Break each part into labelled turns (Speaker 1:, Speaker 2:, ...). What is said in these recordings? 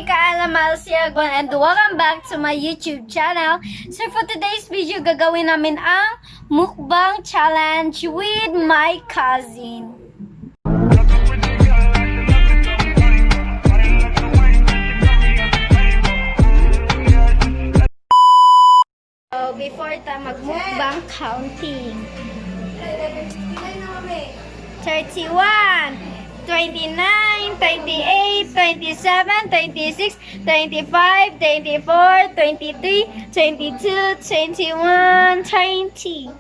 Speaker 1: Kaalamal Siagon and welcome back to my YouTube channel. So for today's video, gagawin namin ang mukbang challenge with my cousin. So before mag-mukbang counting. 31, 29, 28, 27, 26, 25, 24, 23, 22, 21, 20,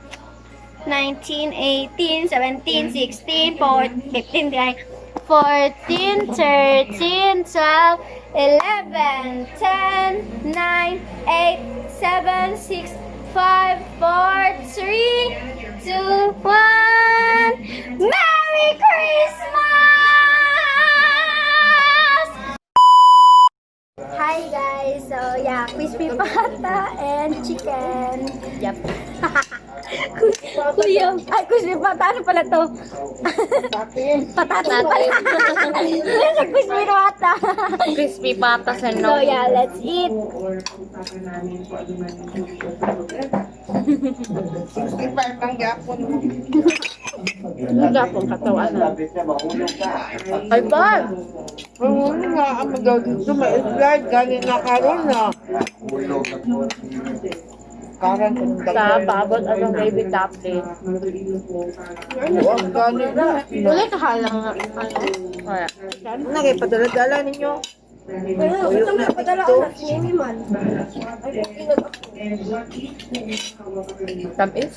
Speaker 1: 19, 18, 17, 16, 14, 15, 14, 13, 12, 11, 10, 9, 8, 7, 6, 5, 4, 3, 2, 1. Merry Christmas! Hi guys! So yeah, crispy pata and chicken. Yep. Kuya, ay crispy pata, ano pala to? Patatas pala. Nasa crispy pata.
Speaker 2: Crispy pata sa
Speaker 1: So
Speaker 2: no.
Speaker 1: yeah, let's eat.
Speaker 3: 65 lang yapon mo.
Speaker 2: Hindi akong katawan na.
Speaker 3: Ay ba? Oo nga, ang magaw dito may slide. Galing na karon na. Karan kung
Speaker 2: Sa babot at ang baby tablet.
Speaker 3: ang galing na.
Speaker 2: Wala kahalang nga. Wala.
Speaker 3: Nakipadala-dala ninyo.
Speaker 1: Pero ito may padala ko na sininiman.
Speaker 2: Tamis?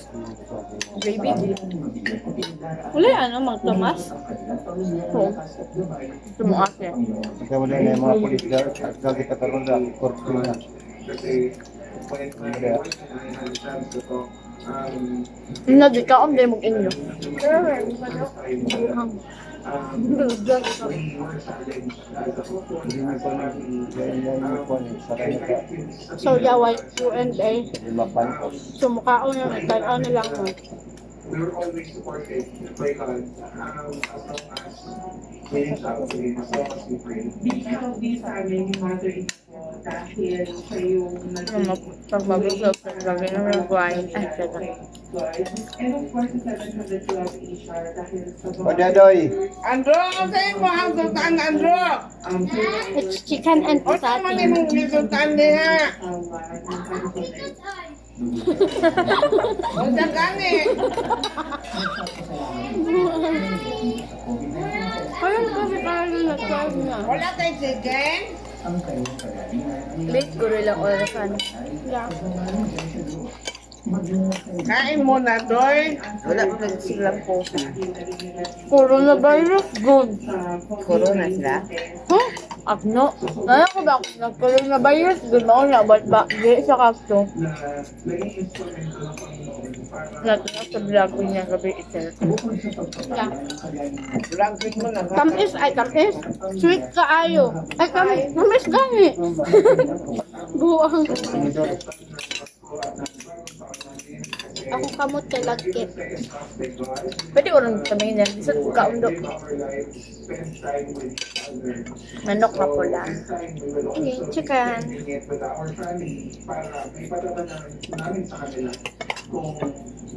Speaker 2: Baby? Wala ano, magtumas? Oo. Tumuas eh.
Speaker 4: Kasi wala na yung mga polis guard at lagi kataroon na korpo na.
Speaker 2: Hindi ka ang demog inyo. So, yaway Q&A. Sumukao na, tanaw na lang mo.
Speaker 5: We were always supported by God as long as we pray, as long as we pray. Because of this, aming mother dahil siya yung
Speaker 2: Pag mabusog, gagawin naman ang buhayin. Ay, teka.
Speaker 5: and of course, the 712 Asia dahil sa
Speaker 4: O Dadoy,
Speaker 3: Andro, kasi mo ang sultan, Andro.
Speaker 1: It's chicken and
Speaker 3: O sa man
Speaker 1: potato.
Speaker 3: yung sultan niya. O sa kani.
Speaker 2: Ayun kasi parang nagkain na.
Speaker 3: Wala tayo chicken.
Speaker 2: Late ko rin lang orasan.
Speaker 3: Kain mo na, Doy. Wala ko nagsilang po.
Speaker 2: Coronavirus, good.
Speaker 3: Corona sila.
Speaker 2: Huh? Agno. Nala ko ba kung nag-coronavirus, good mo na, ba't ba? Di sa kakto. Natunod sa vlog ko niya gabi isa. Yeah.
Speaker 3: Vlog mo na.
Speaker 2: Tamis, ay tamis. Sweet kaayo. Ay tamis gani. Buwang.
Speaker 1: Ako kamot kay lagkit.
Speaker 2: Pwede ko rin sabihin yan. Isa ko kaundok. Manok na pula.
Speaker 1: Ini chicken.
Speaker 5: Kung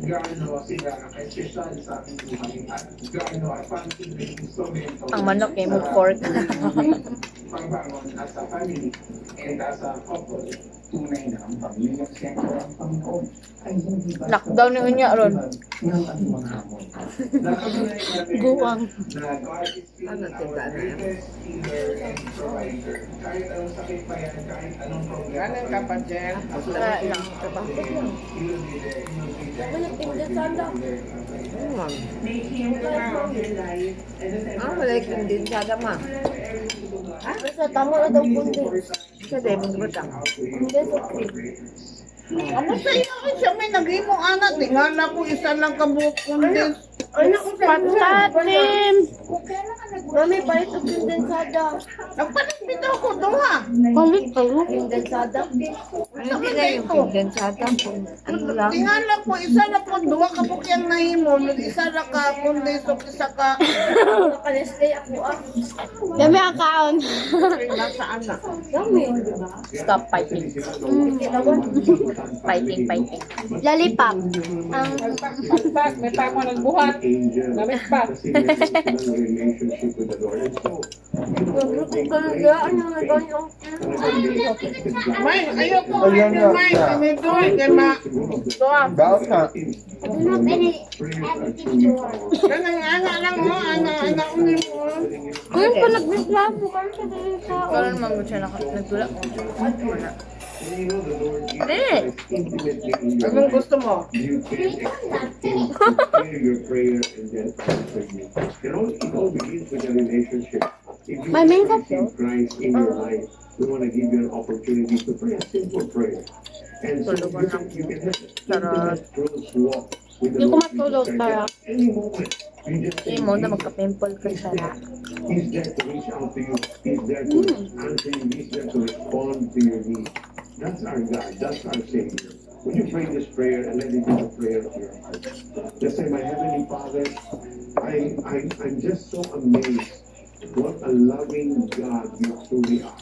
Speaker 5: gaano sila ka-special sa ating buhay at gaano at pang-ibig instrumento
Speaker 2: Ang manok eh, mo pork.
Speaker 5: pagbangon as a family and as a couple. Tunay na ang pamilyang sentro ang Panginoon ay hindi ba
Speaker 2: Lockdown yung niya ron.
Speaker 5: ng ating mga hamon. Nakatuloy natin
Speaker 2: Guwang.
Speaker 5: na God is still our greatest healer and provider. Kahit anong sakit pa yan, kahit anong problema.
Speaker 3: Kanin ka pa, Jen.
Speaker 2: Wala lang. Kapatid lang.
Speaker 5: Make him the crown of your life and the center of
Speaker 3: Malaikin din sa dama.
Speaker 1: Basta tamo na daw kundi.
Speaker 3: Sa demon mo lang.
Speaker 1: Hindi sa cream.
Speaker 3: Ano sa iyo? Siya may nag-imong anak. Di nga na po isa lang kabuok kundi.
Speaker 2: Patatim. Mami, palit og kondensada.
Speaker 3: Nagpalit ako duha.
Speaker 2: Palit kayo?
Speaker 1: Kondensada.
Speaker 3: Hindi na yung kondensada. Ano lang? Tingala ko, isa na po, duha ka po kiyang nahimo. Isa na ka, kondensok, isa ka.
Speaker 1: Nakalistay ako
Speaker 2: Dami ang kaon.
Speaker 3: Nasaan na?
Speaker 6: Stop fighting. Fighting.
Speaker 2: Lollipop. Ang
Speaker 3: May pa ako nagbuhat. Namit pa. May, ayoko.
Speaker 4: Ayan nga.
Speaker 3: May, kinidoy. Kaya ma. Doa.
Speaker 4: Baos na.
Speaker 3: Ana lang mo. Ana uni mo.
Speaker 2: Ayun pa nagreklamo ka sa dito.
Speaker 6: Karon man mo siya nagtula. Hindi.
Speaker 3: Anong gusto mo?
Speaker 5: You can prepare your prayer and then answer you. It all begins with a relationship. If you
Speaker 2: May makeup
Speaker 5: receive Christ in your life, we want to give you an opportunity to pray a simple prayer. And so you can have intimate close walk with the
Speaker 2: Hindi ko
Speaker 5: Lord
Speaker 2: matulog
Speaker 5: Jesus Christ.
Speaker 2: para.
Speaker 5: At any moment, you just say,
Speaker 6: Hindi mo na magka-pimple ka sa
Speaker 5: He's there to reach out to you. He's there to answer you. He's there to respond to your needs. That's our God. That's our Savior. Would you pray this prayer and let it be the prayer of your heart? Just say, my Heavenly Father, I'm just so amazed what a loving God you truly are.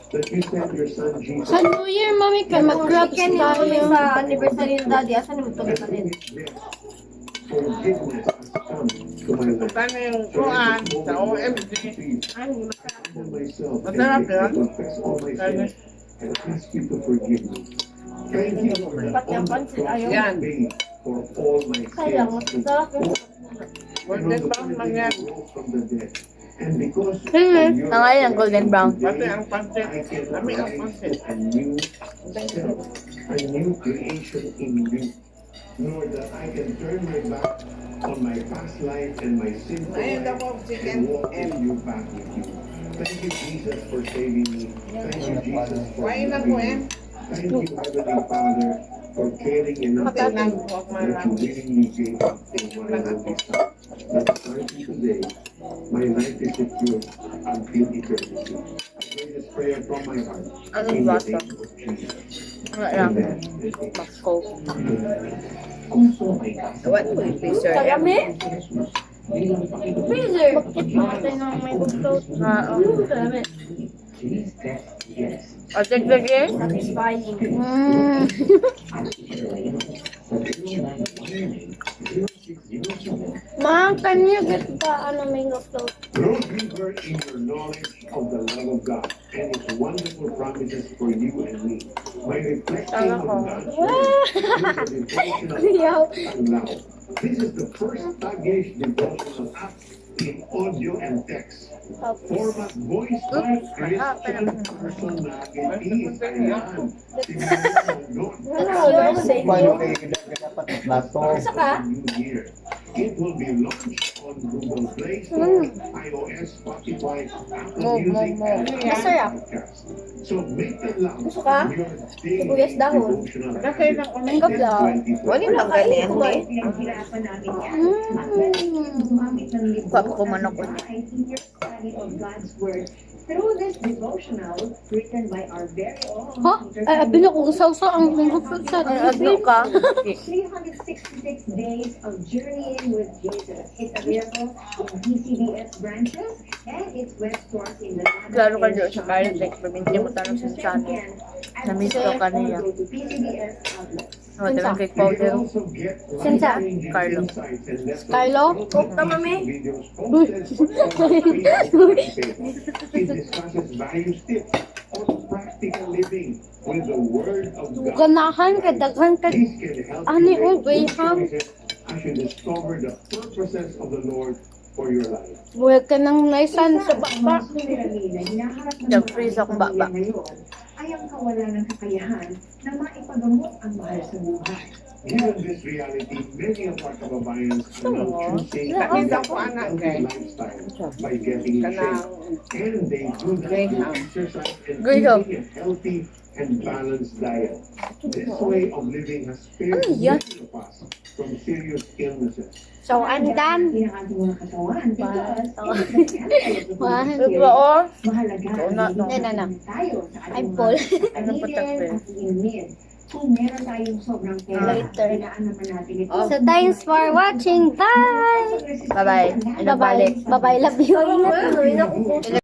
Speaker 5: That you sent your Son Jesus.
Speaker 2: Sa New Year, mami, kay mag-grabs tayo.
Speaker 1: sa anniversary ni Daddy. Asan mo tuloy pa din?
Speaker 5: Forgiveness has come to my life.
Speaker 3: Paano yung kuhan sa OMG?
Speaker 5: Myself,
Speaker 3: Masarap
Speaker 5: and
Speaker 3: yun.
Speaker 5: confess all my sins and ask you to forgive me. Thank you for the
Speaker 3: Yan.
Speaker 5: paid for all my sins.
Speaker 3: Golden brown lang yan.
Speaker 5: From the dead. And because
Speaker 2: Mhm.
Speaker 6: Ang ngayon ang golden brown.
Speaker 3: Pati ang pansit.
Speaker 5: I can
Speaker 3: Kami ang
Speaker 5: rise
Speaker 3: pansit.
Speaker 5: a new self, a new creation in you. Lord, that I can turn my back on my past life and my sinful
Speaker 3: Ayun daw
Speaker 5: life
Speaker 3: po, chicken.
Speaker 5: and walk in you back with you. Thank you, Jesus, for saving me. Thank you, Jesus, for
Speaker 3: Kain na po
Speaker 5: loving me. Thank you, Heavenly Father, for caring enough for me
Speaker 3: Huwag
Speaker 5: that you willingly gave up for my only son. That starting today, my life is secure until eternity. I pray this prayer from my heart.
Speaker 6: Anong
Speaker 5: In the
Speaker 6: basa?
Speaker 5: name of Jesus.
Speaker 6: Wala lang.
Speaker 5: Amen. and amen.
Speaker 6: Pasko.
Speaker 5: Also, my God.
Speaker 6: What will you please, sir?
Speaker 1: Kagami? Freezer.
Speaker 2: Natin ng may gusto.
Speaker 1: Kagami.
Speaker 6: O, check the gear.
Speaker 1: Satisfying.
Speaker 2: Ma, can you get the mango float?
Speaker 5: Grow deeper in your knowledge of the love of God and His wonderful promises for you and me. By reflecting on God's word, through the devotional and love. This is the first Tagish devotional app in audio and text. Format voice type Christian personalities. Ayan. Tingnan mo doon.
Speaker 4: Paano kayo dapat nato?
Speaker 5: New year. It will be launched on Google Play Store, iOS, Spotify, Apple Music, and
Speaker 1: Masarap.
Speaker 5: podcasts. So make it loud.
Speaker 1: Gusto ka?
Speaker 5: Your
Speaker 1: Sibuyas
Speaker 5: daily
Speaker 1: dahon.
Speaker 5: devotional
Speaker 3: Kasi lang
Speaker 1: Mango flow.
Speaker 6: Wala lang ganyan, eh.
Speaker 7: Pinaghirapan namin yan. At pwede gumamit ng libro
Speaker 6: Papa ko manok ko.
Speaker 7: at your study of God's Word through this devotional written by our very own
Speaker 2: Ha? Ay, abino ko sausa ang mango float sa
Speaker 6: Ano ka?
Speaker 7: 366 days of journeying with Jesus. It's available in DCBS branches and its web stores in the
Speaker 6: Klaro ka doon sa Karen, like, pamintya mo tanong sa channel. Na-miss ko ka niya.
Speaker 7: Go to PCBS outlets.
Speaker 6: O, diba cake
Speaker 5: You can
Speaker 6: powder.
Speaker 5: also get
Speaker 2: Sinsa?
Speaker 5: life-changing
Speaker 6: Carlo.
Speaker 5: insights and lessons
Speaker 2: Carlo?
Speaker 5: from
Speaker 1: Cook na, mami.
Speaker 5: videos posted on our Facebook page. It discusses various tips on practical living with the Word of God.
Speaker 2: Ganahan ka, daghan ka.
Speaker 5: This can help
Speaker 2: Ani,
Speaker 5: you
Speaker 2: oh,
Speaker 5: make good
Speaker 2: Graham.
Speaker 5: choices as you discover the purposes of the Lord for your life.
Speaker 2: Buhay ka ng naisan sa baba.
Speaker 7: Ang suliranin na hinaharap ng
Speaker 6: Nag-freeze
Speaker 7: mga
Speaker 6: akong baba.
Speaker 7: pamilya ngayon ay ang kawalan ng kakayahan na maipagamot ang mahal sa buhay.
Speaker 5: Given this reality, many of our kababayans are now choosing a
Speaker 3: Bakit ako, anak,
Speaker 5: healthy
Speaker 3: guys?
Speaker 5: lifestyle by getting in shape. And they do that through exercise and
Speaker 6: Graham.
Speaker 5: eating a healthy and balanced diet. This way of living has spared
Speaker 6: Ano yan?
Speaker 5: many of us from serious illnesses.
Speaker 2: So, I'm done.
Speaker 7: ng ating mga katawan. Because
Speaker 2: One.
Speaker 6: Oo.
Speaker 7: mahalaga
Speaker 6: No.
Speaker 7: tayo sa
Speaker 2: I'm
Speaker 7: ating
Speaker 2: full.
Speaker 6: Ano po
Speaker 7: kainin at inumin. Kung meron tayong sobrang pera,
Speaker 2: Later.
Speaker 7: kailangan naman natin ito.
Speaker 1: So, thanks for watching. Bye!
Speaker 6: Bye-bye.
Speaker 2: Bye-bye. Bye-bye. Love you.